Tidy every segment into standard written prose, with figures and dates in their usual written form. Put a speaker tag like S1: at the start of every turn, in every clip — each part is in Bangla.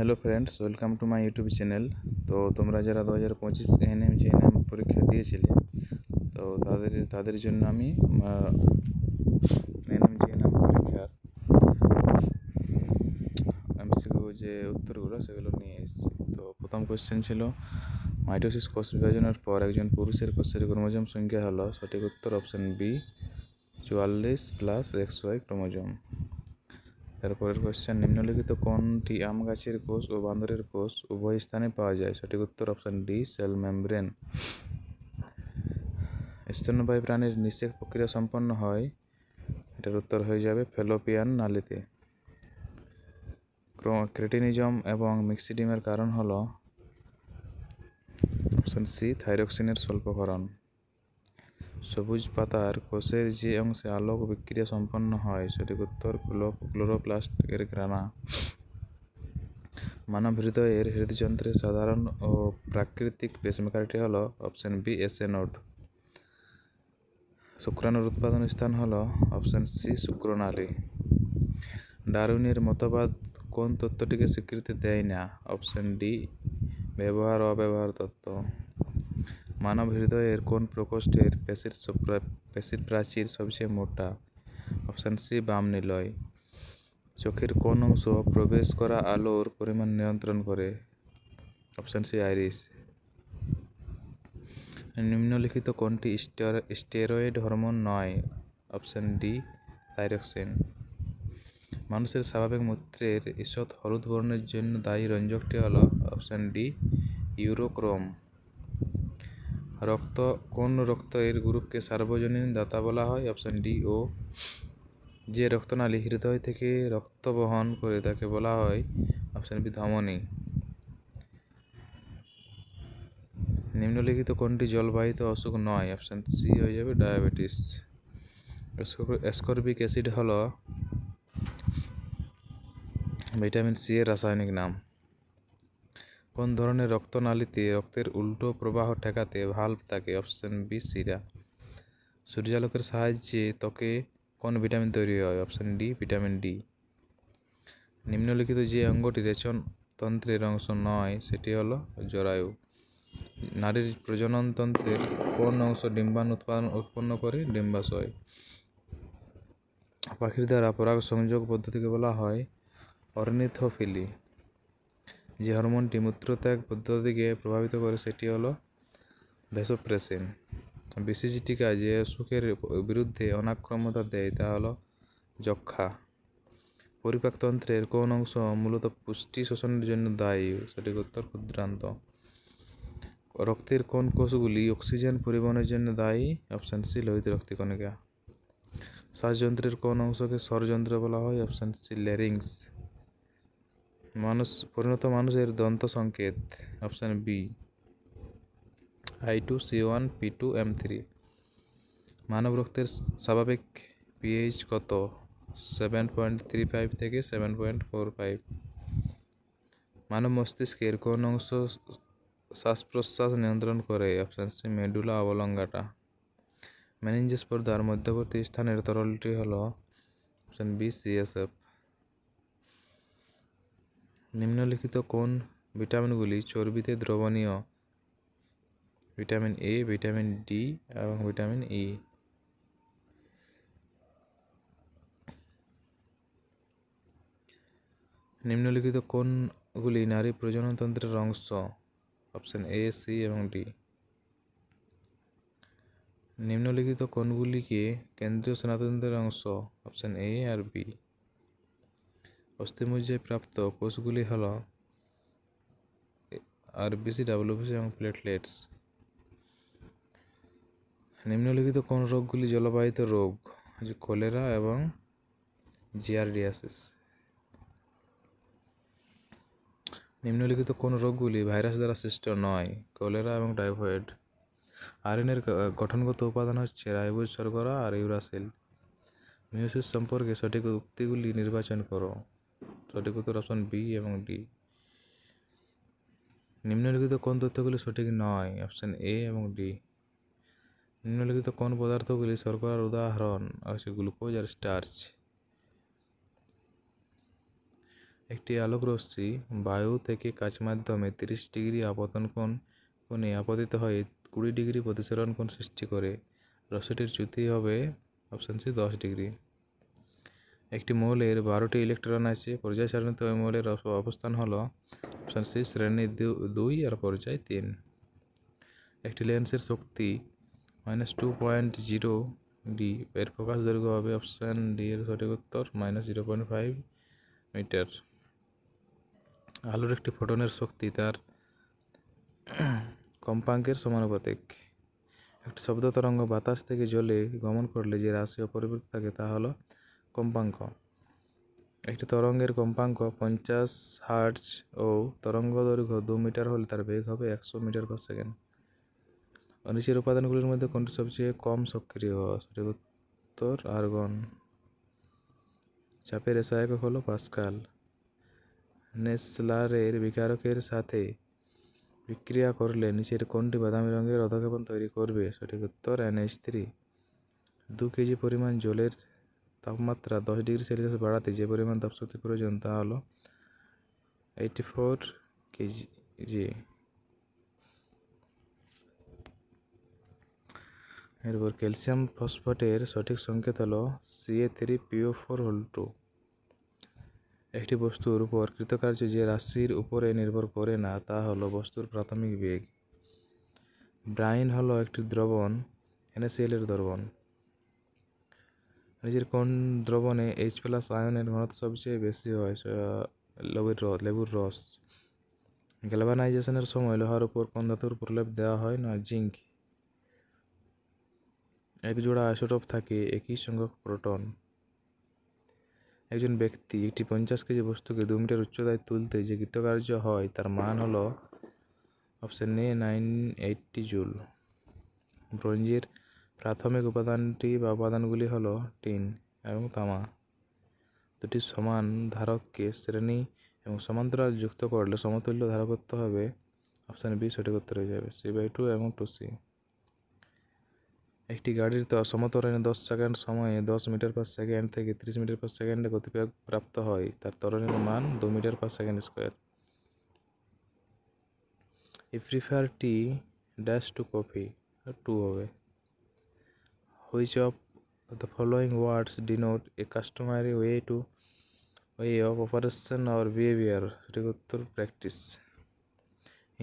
S1: Hello friends, welcome to my YouTube channel. তো তোমরা যারা 2025 এএনএম জিএনএম পরীক্ষা দিয়েছিলে, তো তাদের জন্য আমি এএনএম জিএনএম পরীক্ষার এমসিকিউ যে উত্তরগুলো সেগুলো নিয়ে এসেছি। তো প্রথম কোশ্চেন ছিল, মাইটোসিস কোষ বিভাজনের পর একজন পুরুষের কোষের ক্রোমোজোম সংখ্যা হলো। সঠিক উত্তর option B 44 plus XY chromosome. তারপরের কোশ্চেন, নিম্নলিখিত কোনটি আম গাছের কোষ ও বান্দরের কোষ উভয় স্থানে পাওয়া যায়? সঠিক উত্তর অপশন ডি সেল মেমব্রেন। স্তন্যপায়ী প্রাণীর নিষেক প্রক্রিয়া সম্পন্ন হয়, এটার উত্তর হয়ে যাবে ফ্যালোপিয়ান নালীতে। ক্রেটিনিজম এবং মিক্সিডিমের কারণ হলো অপশন সি থাইরক্সিনের স্বল্পকরণ। সবুজ পাতার কোষের যে অংশে আলোক বিক্রিয়া সম্পন্ন হয়, সঠিক উত্তর ক্লোরোপ্লাস্ট এর গ্রানা। মানব হৃদয়ের হৃদযন্ত্রের সাধারণ ও প্রাকৃতিক পেসমেকারটি হলো অপশন বি এসএ নোড। শুক্রাণুর উৎপাদন স্থান হলো অপশন সি শুক্রনালী। ডারউইনের মতবাদ কোন তত্ত্বটিকে স্বীকৃতি দেয় না? অপশন ডি ব্যবহার অব্যবহার তত্ত্ব। মানব হৃদয়ের কোন প্রকোষ্ঠের পেশির প্রাচীর সবচেয়ে মোটা? অপশন সি বাম নিলয়। চোখের কোন অংশ প্রবেশ করা আলোর পরিমাণ নিয়ন্ত্রণ করে? Option C iris. নিম্নলিখিত কোনটি স্টেরয়েড হরমোন নয়? Option D thyroxine. মানুষের স্বাভাবিক মূত্রের ঈষৎ হলুদ বর্ণের জন্য দায়ী রঞ্জকটি হল অপশন ডি ইউরোক্রোম। কোন রক্তের গ্রুপকে সার্বজনীন দাতা বলা হয়? অপশন ডি ও। যে রক্তনালী হৃদয় থেকে রক্ত বহন করে তাকে বলা হয় অপশন বি ধমনী। নিম্নলিখিত কোনটি জলবাহিত অসুখ নয়? অপশন সি হয়ে যাবে ডায়াবেটিস। অ্যাসকর্বিক অ্যাসিড হলো ভিটামিন সি এর রাসায়নিক নাম। কোন ধরনের রক্তনালীতে রক্তের উল্টো প্রবাহ ঠেকাতে ভাল্ব থাকে? অপশন বি শিরা। সূর্যালোকের সাহায্যে ত্বকে কোন ভিটামিন তৈরি হয়? Option D vitamin D. নিম্নলিখিত যে অঙ্গটি রেচনতন্ত্রের অংশ নয় সেটি হলো জরায়ু। নারীর প্রজননতন্ত্রের কোন অংশ ডিম্বাণু উৎপন্ন করে? ডিম্বাশয়। পাখির দ্বারা পরাগ সংযোগ পদ্ধতিকে বলা হয় অর্নিথোফিলি। যে হরমোনটি মূত্রত্যাগ পদ্ধতিকে প্রভাবিত করে সেটি হলো ভ্যাসোপ্রেসিন। বিসিজি টিকা যে অসুখের বিরুদ্ধে অনাক্রম্যতা দেয় তা হলো যক্ষা। পরিপাকতন্ত্রের কোন অংশ মূলত পুষ্টি শোষণের জন্য দায়ী? সঠিক উত্তর ক্ষুদ্রান্ত। রক্তের কোন কোষগুলি অক্সিজেন পরিবহনের জন্য দায়ী? অপশন সি লোহিত রক্তকণিকা। শ্বাসযন্ত্রের কোন অংশকে স্বরযন্ত্র বলা হয়? Option C larynx. পরিণত মানুষের দন্ত সংকেত? Option B I2C1P2M3। মানব রক্তের স্বাভাবিক পিএইচ কত? 7.35 থেকে 7.45। মানব মস্তিষ্কের কোন অংশ শ্বাস প্রশ্বাস নিয়ন্ত্রণ করে? Option C medulla oblongata. Meninges পর্দার মধ্যবর্তী স্থানের তরলটি হল অপশন বি CSF। নিম্নলিখিত কোন ভিটামিনগুলি চর্বিতে দ্রবণীয়? ভিটামিন এ, ভিটামিন ডি এবং ভিটামিন ই। নিম্নলিখিত কোনগুলি নারী প্রজননতন্ত্রের অংশ? অপশন এ, সি এবং ডি। নিম্নলিখিত কোনগুলিকে কেন্দ্রীয় স্নায়ুতন্ত্রের অংশ? Option A R B. অস্থিমজ্জায় প্রাপ্ত কোষগুলি হল আরবিসি, ডাব্লিউবিসি এবং প্লেটলেটস। নিম্নলিখিত কোন রোগগুলি জলবাহিত রোগ? কলেরা এবং জিয়ারডিয়াসিস। নিম্নলিখিত কোন রোগগুলি ভাইরাস দ্বারা সৃষ্ট নয়? কলেরা এবং টাইফয়েড। আরএনএর গঠনগত উপাদান হচ্ছে রাইবোজ শর্করা আর ইউরাসিল। মিয়োসিস সম্পর্কে সঠিক উক্তিগুলি নির্বাচন করো। সঠিক উত্তর অপশন বি এবং ডি। নিম্নলিখিত কোন তথ্যগুলি সঠিক নয়? অপশন এ এবং ডি। নিম্নলিখিত কোন পদার্থগুলি শর্করার উদাহরণ? গ্লুকোজ আর স্টার্চ। একটি আলোক রশ্মি বায়ু থেকে কাচ মাধ্যমে 30 ডিগ্রি আপতন কোণে আপতিত হয়ে 20 ডিগ্রি প্রতিসরণ কোণ সৃষ্টি করে। রশ্মিটির চ্যুতি হবে অপশান সি 10 ডিগ্রি। একটি মৌলের 12টি ইলেকট্রন আছে, পর্যায় সারণীতে ওই মৌলের অবস্থান হলো অপশান সি শ্রেণী 2 আর পর্যায় 3। একটি লেন্সের শক্তি -2.0 ডি, এর প্রকাশ দৈর্ঘ্য হবে অপশান ডি এর সঠিক উত্তর -0.5 মিটার। আলোর একটি ফোটনের শক্তি তার কম্পাঙ্কের সমানুপাতিক। একটি শব্দ তরঙ্গ বাতাস থেকে জলে গমন করলে যে রাশি অপরিবর্তিত থাকে তা হলো কম্পাঙ্ক। একটি তরঙ্গের কম্পাঙ্ক 50 হার্টজ ও তরঙ্গ দৈর্ঘ্য 2 মিটার হলে তার বেগ হবে 100 মিটার পার সেকেন্ড। নিচের উপাদানগুলির মধ্যে কোনটি সবচেয়ে কম সক্রিয়? সঠিক উত্তর আর্গন। চাপের এসআই একক হলো পাস্কাল। নেসলারের বিকারকের সাথে বিক্রিয়া করলে নিচের কোনটি বাদামি রঙের অধঃক্ষেপণ তৈরি করবে? সঠিক উত্তর NH3। 2 কেজি পরিমাণ জলের তাপমাত্রা 10 ডিগ্রি সেলসিয়াস বাড়াতে যে পরিমাণ তাপশক্তি প্রয়োজন তা হলো 84 কেজি। এরপর ক্যালসিয়াম ফসফেটের সঠিক সংকেত হলো Ca3PO4 2। একটি বস্তুর উপর কৃতকার্য যে রাশির উপরে নির্ভর করে না তা হলো বস্তুর প্রাথমিক বেগ। ব্রাইন হলো একটি দ্রবণ NaCl এর দ্রবণ। নিজের কোন দ্রবণে H+ আয়নের ঘনত্ব সবচেয়ে বেশি হয়? লেবুর রস। গ্যালভানাইজেশনের সময় লোহার উপর কোন ধাতুর প্রলেপ দেওয়া হয়? না, জিঙ্ক। এক জোড়া আইসোটোপ থাকে একই সংখ্যক প্রোটন। একজন ব্যক্তি একটি 50 কেজি বস্তুকে 2 মিটার উচ্চতায় তুলতে যে কৃতকার্য হয় তার মান হলো অপশান এ 980 জুল। ব্রোঞ্জের প্রাথমিক উপাদানগুলি হলো টিন এবং তামা। দুটি সমান ধারককে শ্রেণী এবং সমান্তরাল যুক্ত করলে সমতুল্য ধারকত্ব হবে অপশান বি সঠিক উত্তর হয়ে যাবে C/2 এবং 2C। একটি গাড়ির সমত্বরণে 10 সেকেন্ড সময়ে 10 মিটার পার সেকেন্ড থেকে 30 মিটার পার সেকেন্ডে গতিবেগ প্রাপ্ত হয়, তার ত্বরণের মান 2 metre per second square. I prefer tea to coffee, 2 হবে। Which of the following words denote a customary way of operation or behavior? সঠিক উত্তর practice.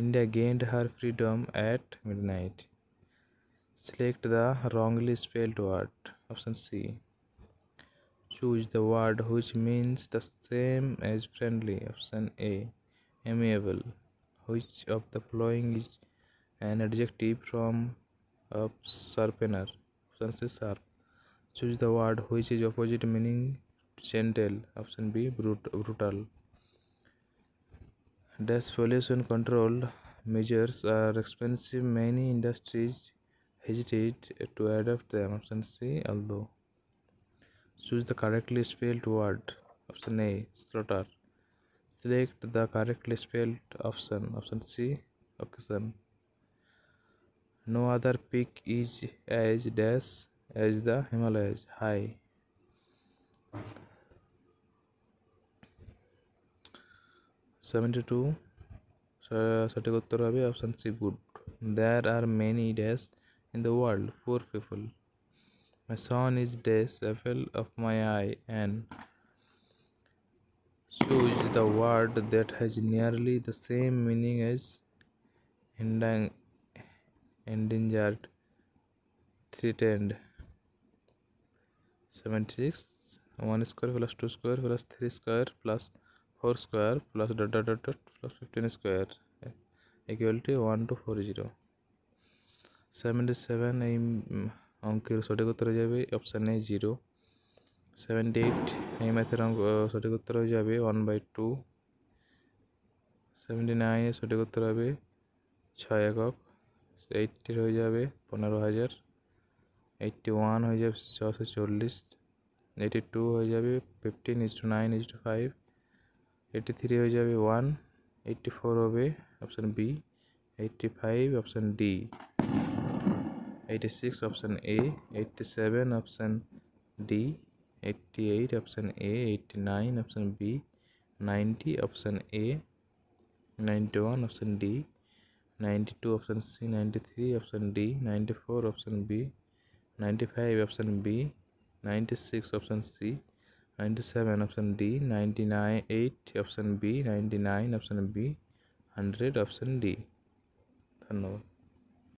S1: India gained her freedom at midnight. Select the wrongly spelled word. Option C. Choose the word which means the same as friendly. Option A. Amiable. Which of the following is an adjective form of sharpener? Option C. Sharp. Choose the word which is opposite meaning gentle. Option B. Brutal. Dash pollution control measures are expensive. Many industries hesitate to adopt them. Option C. Although. Choose the correctly spelled word. Option A. Slaughter. Select the correctly spelled option. Option C. Occasion. No other peak is as dash as the Himalayas. High. (72) সঠিক উত্তর হবে option C good. There are many dash in the world. Poor people. My son is dash apple of my eye. And choose the word that has nearly the same meaning as endangered, threatened. 76. 1 square plus 2 square plus 3 square plus 4 square plus ... plus 15 square equal to 1240. 77 এই অঙ্কের সঠিক উত্তর হয়ে যাবে অপশান এ 0। 78 এই ম্যাথের অঙ্ক সঠিক উত্তর হয়ে যাবে 1/2। 79 এর সঠিক উত্তর হবে 6 একক। 80 হয়ে যাবে 15,000। 81 হয়ে যাবে 640। 82 হয়ে যাবে 15:9:5। 83 হয়ে যাবে 1। 84 হবে option B. 85 option D. 86 option A. 87 option D. 88 option A. 89 option B. 90 option A, 91 option D, 92 option C, 93 option D, 94 option B, 95 option B, 96 option C, 97 option D, 98 option B, 99 option B, 100 option D. ধন্যবাদ।